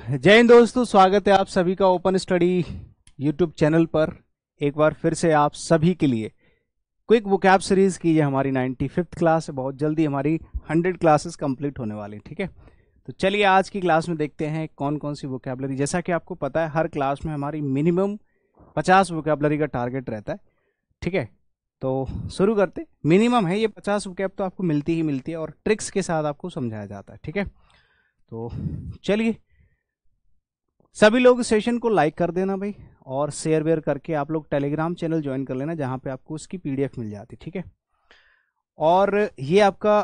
जय हिंद दोस्तों, स्वागत है आप सभी का ओपन स्टडी यूट्यूब चैनल पर। एक बार फिर से आप सभी के लिए क्विक वोकैब सीरीज की ये हमारी 95th क्लास है। बहुत जल्दी हमारी 100 क्लासेस कंप्लीट होने वाली, ठीक है। तो चलिए आज की क्लास में देखते हैं कौन कौन सी वोकैबलरी। जैसा कि आपको पता है हर क्लास में हमारी मिनिमम 50 वोकैबलरी का टारगेट रहता है, ठीक है। तो शुरू करते, मिनिमम है ये 50 वोकैब, तो आपको मिलती ही मिलती है और ट्रिक्स के साथ आपको समझाया जाता है, ठीक है। तो चलिए सभी लोग सेशन को लाइक कर देना भाई, और शेयर वेयर करके आप लोग टेलीग्राम चैनल ज्वाइन कर लेना जहां पे आपको उसकी पीडीएफ मिल जाती, ठीक है। और ये आपका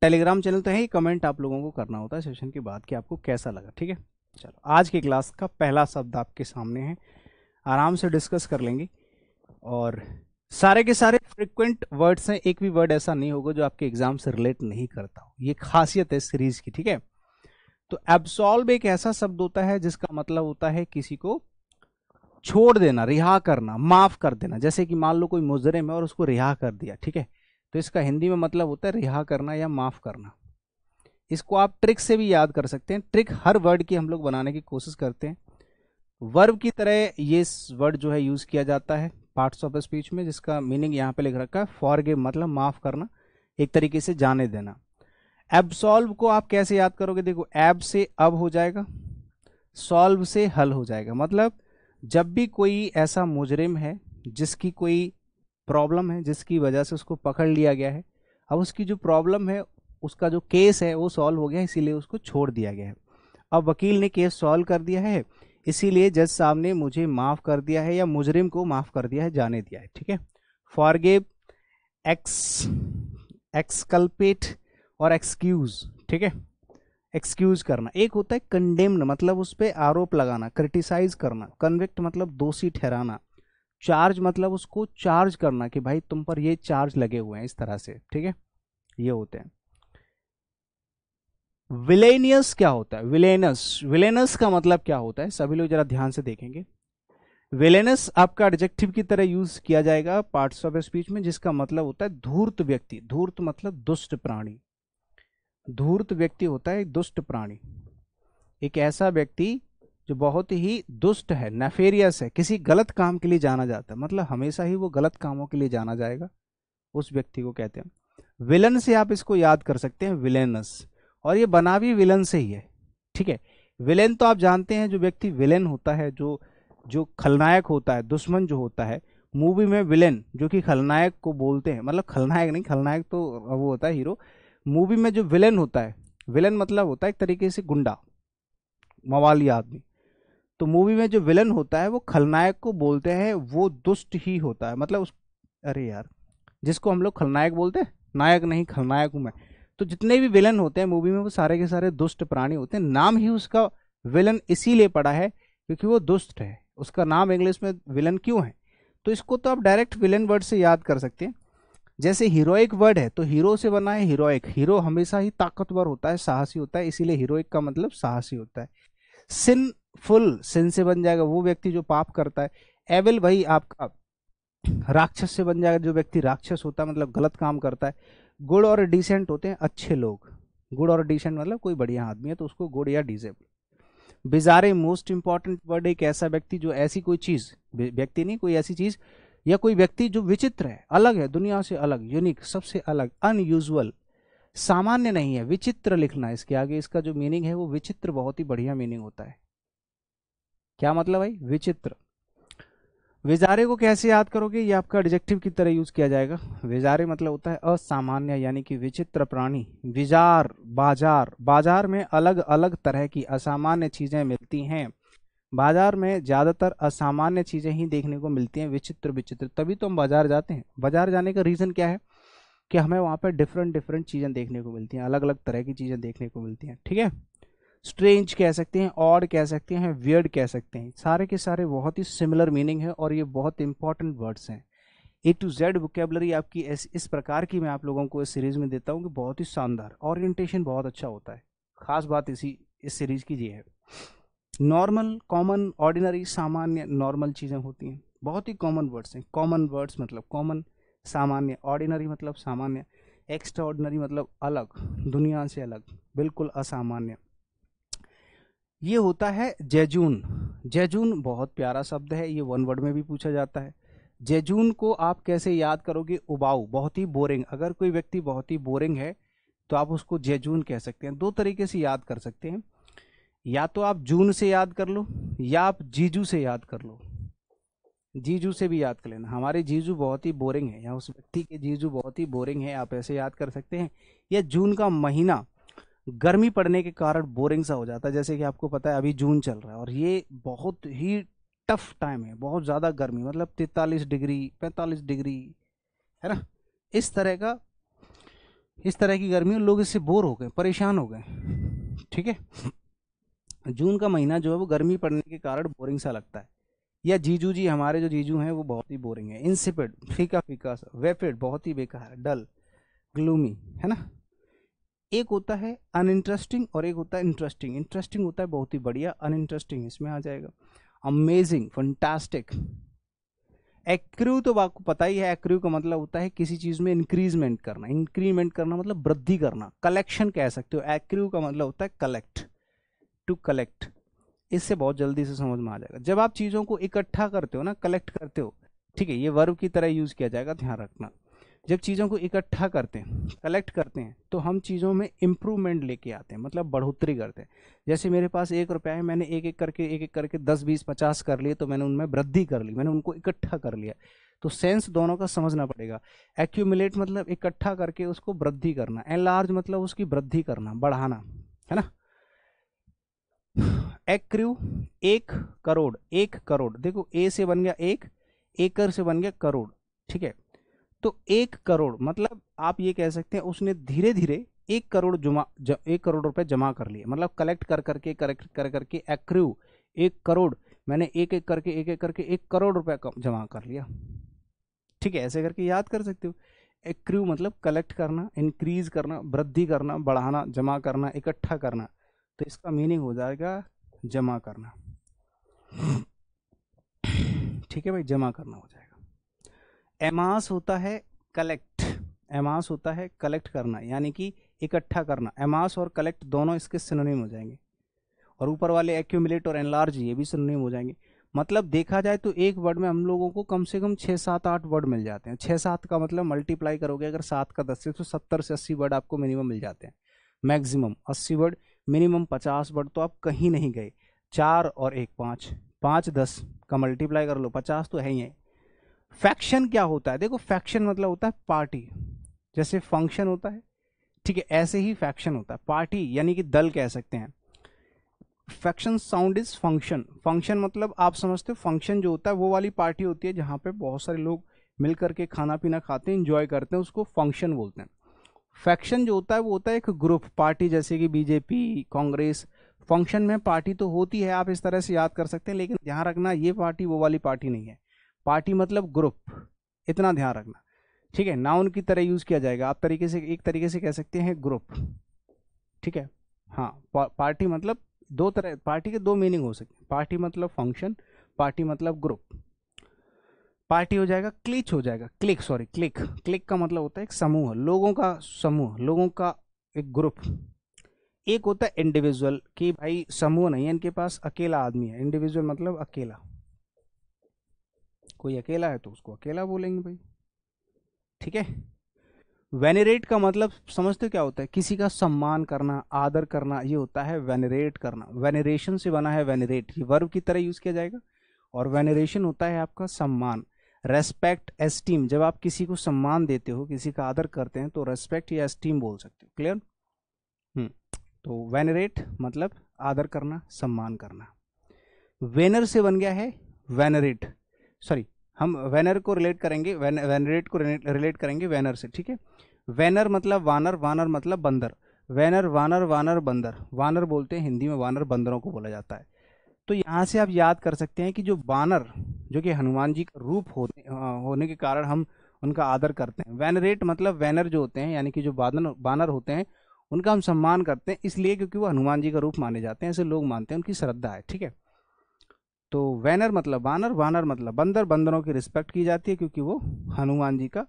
टेलीग्राम चैनल तो है ही, कमेंट आप लोगों को करना होता है सेशन के बाद कि आपको कैसा लगा, ठीक है। चलो आज की क्लास का पहला शब्द आपके सामने है, आराम से डिस्कस कर लेंगे। और सारे के सारे फ्रिक्वेंट वर्ड्स हैं, एक भी वर्ड ऐसा नहीं होगा जो आपके एग्जाम से रिलेट नहीं करता हो, ये खासियत है सीरीज की, ठीक है। तो एब्सॉल्व एक ऐसा शब्द होता है जिसका मतलब होता है किसी को छोड़ देना, रिहा करना, माफ कर देना। जैसे कि मान लो कोई मुजरिम है और उसको रिहा कर दिया, ठीक है, तो इसका हिंदी में मतलब होता है रिहा करना या माफ करना। इसको आप ट्रिक से भी याद कर सकते हैं। ट्रिक हर वर्ड की हम लोग बनाने की कोशिश करते हैं। वर्ब की तरह ये वर्ड जो है यूज किया जाता है पार्ट्स ऑफ स्पीच में, जिसका मीनिंग यहाँ पे लिख रखा है फॉरगिव, मतलब माफ करना, एक तरीके से जाने देना। एब्सॉल्व को आप कैसे याद करोगे? देखो, एब से अब हो जाएगा, सॉल्व से हल हो जाएगा। मतलब जब भी कोई ऐसा मुजरिम है जिसकी कोई प्रॉब्लम है, जिसकी वजह से उसको पकड़ लिया गया है, अब उसकी जो प्रॉब्लम है, उसका जो केस है वो सॉल्व हो गया, इसीलिए उसको छोड़ दिया गया है। अब वकील ने केस सॉल्व कर दिया है, इसीलिए जज साहब ने मुझे माफ कर दिया है या मुजरिम को माफ कर दिया है, जाने दिया है, ठीक है। फॉरगिव, एक्सकल्पेट और एक्सक्यूज, ठीक है। एक्सक्यूज करना। एक होता है कंडेम्न, मतलब उस पर आरोप लगाना, क्रिटिसाइज करना। कन्विक्ट मतलब दोषी ठहराना। चार्ज मतलब उसको चार्ज करना कि भाई तुम पर ये चार्ज लगे हुए हैं, इस तरह से, ठीक है। ये होते हैं। विलेनियस क्या होता है? विलेनस, विलेनस का मतलब क्या होता है? सभी लोग जरा ध्यान से देखेंगे। विलेनस आपका एडजेक्टिव की तरह यूज किया जाएगा पार्ट्स ऑफ स्पीच में, जिसका मतलब होता है धूर्त व्यक्ति। धूर्त मतलब दुष्ट प्राणी। धूर्त व्यक्ति होता है दुष्ट प्राणी, एक ऐसा व्यक्ति जो बहुत ही दुष्ट है, नेफेरियस है, किसी गलत काम के लिए जाना जाता है, मतलब हमेशा ही वो गलत कामों के लिए जाना जाएगा, उस व्यक्ति को कहते हैं। विलन से आप इसको याद कर सकते हैं, विलेनस, और ये बना भी विलन से ही है, ठीक है। विलेन तो आप जानते हैं, जो व्यक्ति विलेन होता है, जो जो खलनायक होता है, दुश्मन जो होता है। मूवी में विलेन जो कि खलनायक को बोलते हैं, मतलब खलनायक नहीं, खलनायक तो वो होता है हीरो। मूवी में जो विलेन होता है, विलेन मतलब होता है एक तरीके से गुंडा, मवाली आदमी। तो मूवी में जो विलन होता है वो खलनायक को बोलते हैं, वो दुष्ट ही होता है, मतलब उस, अरे यार, जिसको हम लोग खलनायक बोलते हैं, नायक नहीं, खलनायक हूं मैं। तो जितने भी विलन होते हैं मूवी में वो सारे के सारे दुष्ट प्राणी होते हैं। नाम ही उसका विलन इसीलिए पड़ा है क्योंकि वो दुष्ट है, उसका नाम इंग्लिश में विलन क्यों है। तो इसको तो आप डायरेक्ट विलन वर्ड से याद कर सकते हैं। जैसे हीरोइक वर्ड है तो हीरो से बना है हीरोइक। हीरो हमेशा ही ताकतवर होता है, साहसी होता है, इसीलिए हीरोइक का मतलब साहसी होता है। सिनफुल, सिन से बन जाएगा वो व्यक्ति जो पाप करता है। एविल भाई आपका राक्षस से बन जाएगा, जो व्यक्ति राक्षस होता है, मतलब गलत काम करता है। गुड और डिसेंट होते हैं अच्छे लोग। गुड और डिसेंट मतलब कोई बढ़िया आदमी है तो उसको गुड या decent. Bizarre, most important word, एक ऐसा व्यक्ति जो ऐसी कोई चीज, व्यक्ति नहीं, कोई ऐसी चीज या कोई व्यक्ति जो विचित्र है, अलग है, दुनिया से अलग, यूनिक, सबसे अलग, अनयूजुअल, सामान्य नहीं है। विचित्र लिखना है इसके आगे, इसका जो मीनिंग है वो विचित्र बहुत ही बढ़िया मीनिंग होता है। क्या मतलब भाई? विचित्र। विजारे को कैसे याद करोगे? ये आपका एडजेक्टिव की तरह यूज किया जाएगा। विजारे मतलब होता है असामान्य, यानी कि विचित्र प्राणी। विजार, बाजार, बाजार में अलग अलग तरह की असामान्य चीजें मिलती हैं। बाजार में ज्यादातर असामान्य चीजें ही देखने को मिलती हैं, विचित्र विचित्र। तभी तो हम बाजार जाते हैं। बाजार जाने का रीजन क्या है? कि हमें वहां पर डिफरेंट डिफरेंट चीजें देखने को मिलती हैं, अलग अलग तरह की चीजें देखने को मिलती हैं, ठीक है। स्ट्रेंज कह सकते हैं, ऑड कह सकते हैं, वियर्ड कह सकते हैं, सारे के सारे बहुत ही सिमिलर मीनिंग है और ये बहुत इंपॉर्टेंट वर्ड्स हैं। ए टू जेड वोकेबलरी आपकी इस प्रकार की मैं आप लोगों को इस सीरीज में देता हूँ कि बहुत ही शानदार, ओरिएंटेशन बहुत अच्छा होता है। खास बात इस सीरीज की ये है। नॉर्मल, कॉमन, ऑर्डिनरी, सामान्य, नॉर्मल चीजें होती हैं, बहुत ही कॉमन वर्ड्स हैं। कॉमन वर्ड्स मतलब कॉमन, सामान्य, ऑर्डिनरी मतलब सामान्य। एक्स्ट्राऑर्डिनरी मतलब अलग, दुनिया से अलग, बिल्कुल असामान्य। ये होता है जेजून। जेजून बहुत प्यारा शब्द है, ये वन वर्ड में भी पूछा जाता है। जेजून को आप कैसे याद करोगे? उबाऊ, बहुत ही बोरिंग। अगर कोई व्यक्ति बहुत ही बोरिंग है तो आप उसको जेजून कह सकते हैं। दो तरीके से याद कर सकते हैं, या तो आप जून से याद कर लो या आप जीजू से याद कर लो। जीजू से भी याद कर लेना, हमारे जीजू बहुत ही बोरिंग है, या उस व्यक्ति के जीजू बहुत ही बोरिंग है, आप ऐसे याद कर सकते हैं। या जून का महीना गर्मी पड़ने के कारण बोरिंग सा हो जाता है, जैसे कि आपको पता है अभी जून चल रहा है और ये बहुत ही टफ टाइम है, बहुत ज़्यादा गर्मी, मतलब 43 डिग्री 45 डिग्री, है ना, इस तरह की गर्मी, लोग इससे बोर हो गए, परेशान हो गए। ठीक है, जून का महीना जो है वो गर्मी पड़ने के कारण बोरिंग सा लगता है। या जीजू जी, हमारे जो जीजू हैं वो बहुत ही बोरिंग है। इंसिपिड, फीका फीका सा। वेपिड, बहुत ही बेकार। डल, ग्लूमी, है ना। एक होता है अनइंटरेस्टिंग और एक होता है इंटरेस्टिंग। इंटरेस्टिंग होता है बहुत ही बढ़िया, अनइंटरेस्टिंग इसमें आ जाएगा। Amazing, fantastic. एक्रू तो आपको पता ही है, एक्रू का मतलब होता है किसी चीज में इंक्रीजमेंट करना। इंक्रीमेंट करना मतलब वृद्धि करना। कलेक्शन कह सकते हो, एक्रू का मतलब होता है कलेक्ट, टू कलेक्ट। इससे बहुत जल्दी से समझ में आ जाएगा। जब आप चीजों को इकट्ठा करते हो ना, कलेक्ट करते हो, ठीक है, ये वर्ब की तरह यूज किया जाएगा, ध्यान रखना। जब चीज़ों को इकट्ठा करते हैं, कलेक्ट करते हैं, तो हम चीज़ों में इम्प्रूवमेंट लेके आते हैं, मतलब बढ़ोतरी करते हैं। जैसे मेरे पास 1 रुपया है, मैंने एक एक करके 10 20 50 कर लिए, तो मैंने उनमें वृद्धि कर ली, मैंने उनको इकट्ठा कर लिया। तो सेंस दोनों का समझना पड़ेगा। एक्यूमुलेट मतलब इकट्ठा करके उसको वृद्धि करना, एनलार्ज मतलब उसकी वृद्धि करना, बढ़ाना, है ना। एक्रू, 1 करोड़, 1 करोड़, देखो ए से बन गया 1, एकड़ से बन गया करोड़, ठीक है। तो 1 करोड़ मतलब आप ये कह सकते हैं उसने धीरे धीरे 1 करोड़ 1 करोड़ रुपए जमा कर लिए, मतलब कलेक्ट कर करके एक्रू 1 करोड़, मैंने एक एक करके 1 करोड़ रुपए जमा कर लिया। ठीक है, ऐसे करके याद कर सकते हो। एक्रू मतलब कलेक्ट करना, इंक्रीज करना, वृद्धि करना, बढ़ाना, जमा करना, इकट्ठा करना। तो इसका मीनिंग हो जाएगा जमा करना। ठीक है भाई, जमा करना हो जाएगा। एमास होता है कलेक्ट, एमास होता है कलेक्ट करना, यानी कि इकट्ठा करना। एमास और कलेक्ट दोनों इसके सिनोनिम हो जाएंगे, और ऊपर वाले एक्यूमुलेट और एनलार्ज ये भी सिनोनिम हो जाएंगे। मतलब देखा जाए तो एक वर्ड में हम लोगों को कम से कम 6 7 8 वर्ड मिल जाते हैं। 6 7 का मतलब मल्टीप्लाई करोगे अगर 7 का 10 से, तो 70 से 80 वर्ड आपको मिनिमम मिल जाते हैं। मैक्सिमम 80 वर्ड, मिनिमम 50 वर्ड, तो आप कहीं नहीं गए। 4 और 1 5, 5 10 का मल्टीप्लाई कर लो, 50 तो है ही है। फैक्शन क्या होता है? देखो, फैक्शन मतलब होता है पार्टी, जैसे फंक्शन होता है, ठीक है, ऐसे ही फैक्शन होता है, पार्टी यानी कि दल कह सकते हैं। Faction sound is function. Function मतलब आप समझते हो, फंक्शन जो होता है वो वाली पार्टी होती है जहां पे बहुत सारे लोग मिलकर के खाना पीना खाते हैं, इंजॉय करते हैं, उसको फंक्शन बोलते हैं। फैक्शन जो होता है वो होता है एक ग्रुप, पार्टी, जैसे कि बीजेपी, कांग्रेस। फंक्शन में पार्टी तो होती है, आप इस तरह से याद कर सकते हैं, लेकिन ध्यान रखना ये पार्टी वो वाली पार्टी नहीं है। पार्टी मतलब ग्रुप, इतना ध्यान रखना, ठीक है। नाउन की तरह यूज किया जाएगा, आप एक तरीके से कह सकते हैं ग्रुप, ठीक है। हाँ, पार्टी मतलब दो तरह, पार्टी के दो मीनिंग हो सकते हैं। पार्टी मतलब फंक्शन, पार्टी मतलब ग्रुप। पार्टी हो जाएगा, क्लिच हो जाएगा, क्लिक, सॉरी क्लिक। क्लिक का मतलब होता है एक समूह, लोगों का समूह, लोगों का एक ग्रुप। एक होता है इंडिविजुअल, कि भाई समूह नहीं है इनके पास, अकेला आदमी है। इंडिविजुअल मतलब अकेला, कोई अकेला है तो उसको अकेला बोलेंगे भाई, ठीक है। वेनरेट का मतलब समझते हो क्या होता है? किसी का सम्मान करना, आदर करना, ये होता है वेनरेट करना। वेनरेशन से बना है वेनरेट, ये वर्ब की तरह यूज किया जाएगा। और वेनरेशन होता है आपका सम्मान, रेस्पेक्ट, एस्टीम। जब आप किसी को सम्मान देते हो, किसी का आदर करते हैं, तो रेस्पेक्ट या एस्टीम बोल सकते हो। क्लियर? तो वेनरेट मतलब आदर करना, सम्मान करना। वेनर से बन गया है वेनरेट, सॉरी, हम वेनर को रिलेट करेंगे, वेनरेट को रिलेट करेंगे वेनर से, ठीक है। वेनर मतलब वानर, वानर मतलब बंदर। वेनर, वानर, वानर, बंदर। वानर बोलते हैं हिंदी में, वानर बंदरों को बोला जाता है। तो यहाँ से आप याद कर सकते हैं कि जो वानर, जो कि हनुमान जी का रूप होने के कारण हम उनका आदर करते हैं। वेनरेट मतलब वेनर जो होते हैं, यानी कि जो बानर होते हैं, उनका हम सम्मान करते हैं, इसलिए क्योंकि वो हनुमान जी का रूप माने जाते हैं, ऐसे लोग मानते हैं, उनकी श्रद्धा है, ठीक है। तो वैनर मतलब वानर, वानर मतलब बंदर, बंदरों की रिस्पेक्ट की जाती है क्योंकि वो हनुमान जी का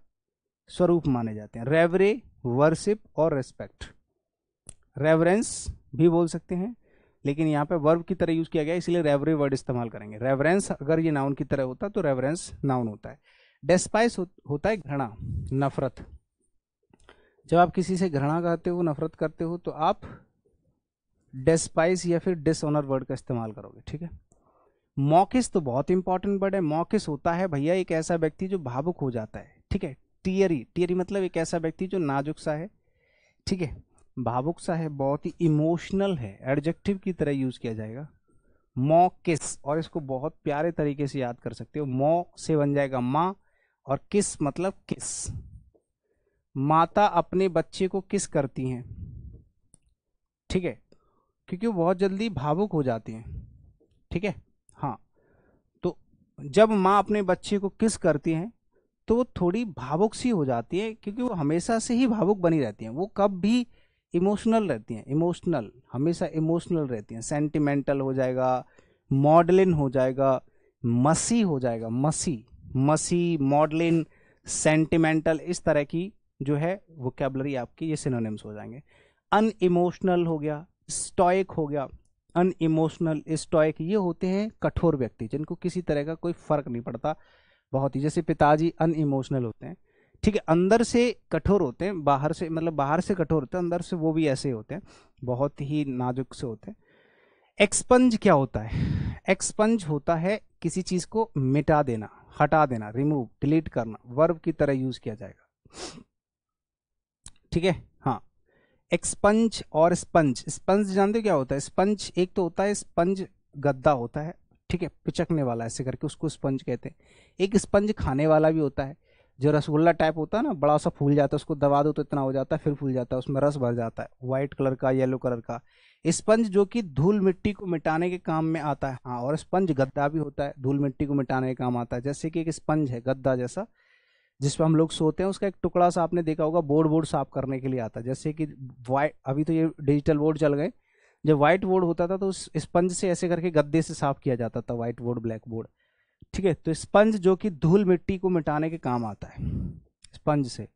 स्वरूप माने जाते हैं। रेवरे वर्शिप और रेस्पेक्ट। रेवरेंस भी बोल सकते हैं, लेकिन यहाँ पे वर्ब की तरह यूज किया गया इसलिए रेवरे वर्ड इस्तेमाल करेंगे। रेवरेंस अगर ये नाउन की तरह होता तो रेवरेंस नाउन होता है। डेस्पाइस होता है घृणा, नफरत। जब आप किसी से घृणा करते हो, नफरत करते हो, तो आप डेस्पाइस या फिर डिसऑनर वर्ड का इस्तेमाल करोगे, ठीक है। मॉकिस तो बहुत इंपॉर्टेंट वर्ड है। मॉकिस होता है भैया एक ऐसा व्यक्ति जो भावुक हो जाता है, ठीक है। टियरी, टियरी मतलब एक ऐसा व्यक्ति जो नाजुक सा है, ठीक है, भावुक सा है, बहुत ही इमोशनल है, एडजेक्टिव की तरह यूज किया जाएगा। मॉकिस, और इसको बहुत प्यारे तरीके से याद कर सकते हो। मॉ से बन जाएगा माँ, और किस मतलब किस। माता अपने बच्चे को किस करती हैं, ठीक है, क्योंकि वो बहुत जल्दी भावुक हो जाती हैं, ठीक है। हाँ, तो जब माँ अपने बच्चे को किस करती हैं तो वो थोड़ी भावुक सी हो जाती है, क्योंकि वो हमेशा से ही भावुक बनी रहती हैं, वो कब भी इमोशनल रहती हैं, इमोशनल, हमेशा इमोशनल रहती हैं। सेंटिमेंटल हो जाएगा, मॉडलिन हो जाएगा, मसी हो जाएगा, मसी, मसी, मॉडलिन, सेंटिमेंटल, इस तरह की जो है वोकैबुलरी आपकी ये सिनोनिम्स हो जाएंगे। अनइमोशनल हो गया, स्टॉइक हो गया। अनइमोशनल, स्टॉइक, ये होते हैं कठोर व्यक्ति जिनको किसी तरह का कोई फर्क नहीं पड़ता, बहुत ही, जैसे पिताजी अनइमोशनल होते हैं, ठीक है। अंदर से कठोर होते हैं, बाहर से मतलब बाहर से कठोर होते हैं, अंदर से वो भी ऐसे होते हैं, बहुत ही नाजुक से होते हैं। एक्सपंज क्या होता है? एक्सपंज होता है किसी चीज को मिटा देना, हटा देना, रिमूव, डिलीट करना, वर्ब की तरह यूज किया जाएगा, ठीक है। हाँ, एक्सपंज और स्पंज। स्पंज जानते हो क्या होता है? स्पंज एक तो होता है स्पंज, गद्दा होता है, ठीक है, पिचकने वाला ऐसे करके, उसको स्पंज कहते हैं। एक स्पंज खाने वाला भी होता है, जो रसगुल्ला टाइप होता है ना, बड़ा सा फूल जाता है, उसको दबा दो तो इतना हो जाता है, फिर फूल जाता है, उसमें रस भर जाता है, व्हाइट कलर का, येलो कलर का। स्पंज जो कि धूल मिट्टी को मिटाने के काम में आता है। हाँ, और स्पंज गद्दा भी होता है, धूल मिट्टी को मिटाने के काम आता है। जैसे कि एक स्पंज है गद्दा जैसा, जिस पर हम लोग सोते हैं, उसका एक टुकड़ा सा आपने देखा होगा, बोर्ड बोर्ड साफ करने के लिए आता है। जैसे कि वाइट, अभी तो ये डिजिटल बोर्ड चल गए, जब व्हाइट बोर्ड होता था तो उस स्पंज से ऐसे करके गद्दे से साफ किया जाता था, व्हाइट बोर्ड, ब्लैक बोर्ड, ठीक है। तो स्पंज जो कि धूल मिट्टी को मिटाने के काम आता है, स्पंज से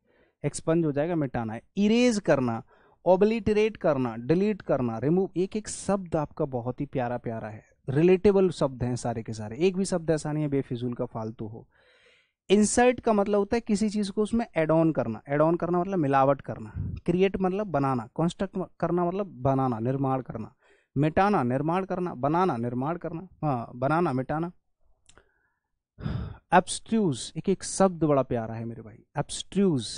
एक्सपंज हो जाएगा, मिटाना है। इरेज करना, ओब्लिटरेट करना, डिलीट करना, रिमूव। एक एक शब्द आपका बहुत ही प्यारा प्यारा है, रिलेटेबल शब्द हैं सारे के सारे, एक भी शब्द ऐसा नहीं है बेफिजूल का फालतू हो। इंसर्ट का मतलब होता है किसी चीज को उसमें एड ऑन करना, एड ऑन करना मतलब मिलावट करना। क्रिएट मतलब बनाना, कंस्ट्रक्ट करना मतलब बनाना, निर्माण करना। मिटाना, निर्माण करना, बनाना, निर्माण करना, हाँ, बनाना, मिटाना। एब्स्ट्रूज, एक एक शब्द बड़ा प्यारा है मेरे भाई, एब्स्ट्रूज।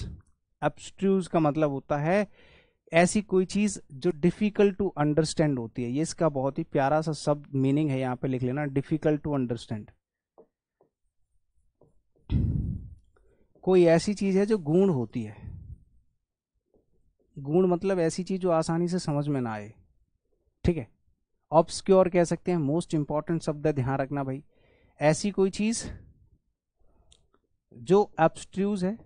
एब्स्ट्रूज का मतलब होता है ऐसी कोई चीज जो डिफिकल्ट टू अंडरस्टैंड होती है। ये इसका बहुत ही प्यारा सा शब्द मीनिंग है, यहाँ पे लिख लेना, डिफिकल्ट टू अंडरस्टैंड। कोई ऐसी चीज है जो गूढ़ होती है, गूढ़ मतलब ऐसी चीज जो आसानी से समझ में ना आए, ठीक है। ऑब्सक्योर कह सकते हैं, मोस्ट इंपॉर्टेंट शब्द है, ध्यान रखना भाई। ऐसी कोई चीज जो एब्स्ट्रूज है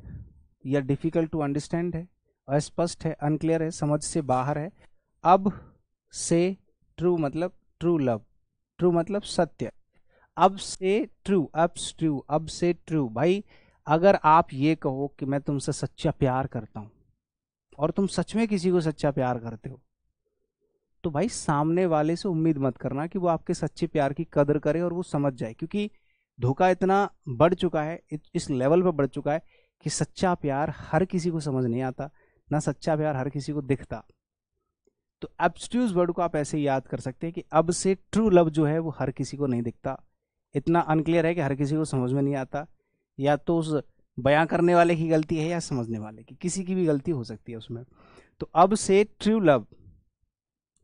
या डिफिकल्ट टू अंडरस्टैंड है, अस्पष्ट है, अनक्लियर है, समझ से बाहर है। अब से ट्रू मतलब ट्रू लव, ट्रू मतलब सत्य। अब से ट्रू, एब्स्ट्रू, अब से ट्रू। भाई अगर आप ये कहो कि मैं तुमसे सच्चा प्यार करता हूं, और तुम सच में किसी को सच्चा प्यार करते हो, तो भाई सामने वाले से उम्मीद मत करना कि वो आपके सच्चे प्यार की कदर करे और वो समझ जाए, क्योंकि धोखा इतना बढ़ चुका है, इस लेवल पर बढ़ चुका है कि सच्चा प्यार हर किसी को समझ नहीं आता, ना सच्चा प्यार हर किसी को दिखता। तो एब्स्ट्रूज वर्ड को आप ऐसे ही याद कर सकते हैं कि अब से ट्रू लव जो है वो हर किसी को नहीं दिखता, इतना अनक्लियर है कि हर किसी को समझ में नहीं आता। या तो उस बयां करने वाले की गलती है या समझने वाले की, किसी की भी गलती हो सकती है उसमें। तो अब से ट्रू लव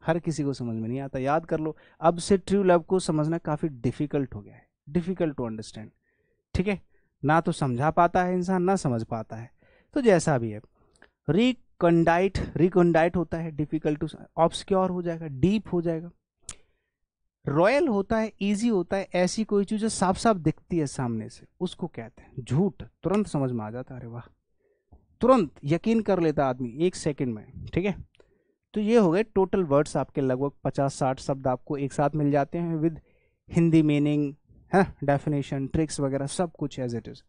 हर किसी को समझ में नहीं आता, याद कर लो। अब से ट्रू लव को समझना काफी डिफिकल्ट हो गया है, डिफिकल्ट टू अंडरस्टैंड, ठीक है। ना तो समझा पाता है इंसान, ना समझ पाता है, तो जैसा भी है। रिकंडाइट, रिकंडाइट होता है डिफिकल्ट टू, ऑब्सक्योर हो जाएगा, डीप हो जाएगा। रॉयल होता है, इजी होता है, ऐसी कोई चीज जो साफ साफ दिखती है सामने से, उसको कहते हैं। झूठ, तुरंत समझ में आ जाता है, अरे वाह, तुरंत यकीन कर लेता आदमी एक सेकंड में, ठीक है। तो ये हो गए टोटल वर्ड्स आपके, लगभग 50-60 शब्द आपको एक साथ मिल जाते हैं विद हिंदी मीनिंग है, डेफिनेशन, ट्रिक्स वगैरह सब कुछ एज इट इज।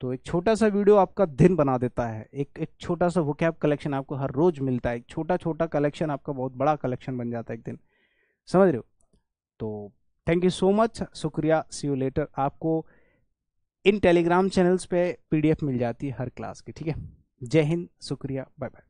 तो एक छोटा सा वीडियो आपका दिन बना देता है। एक छोटा सा वोकैब कलेक्शन आपको हर रोज मिलता है। एक छोटा छोटा कलेक्शन आपका बहुत बड़ा कलेक्शन बन जाता है एक दिन, समझ रहे हो। तो थैंक यू सो मच, शुक्रिया, सी यू लेटर। आपको इन टेलीग्राम चैनल्स पे पीडीएफ मिल जाती है हर क्लास की, ठीक है। जय हिंद, शुक्रिया, बाय बाय।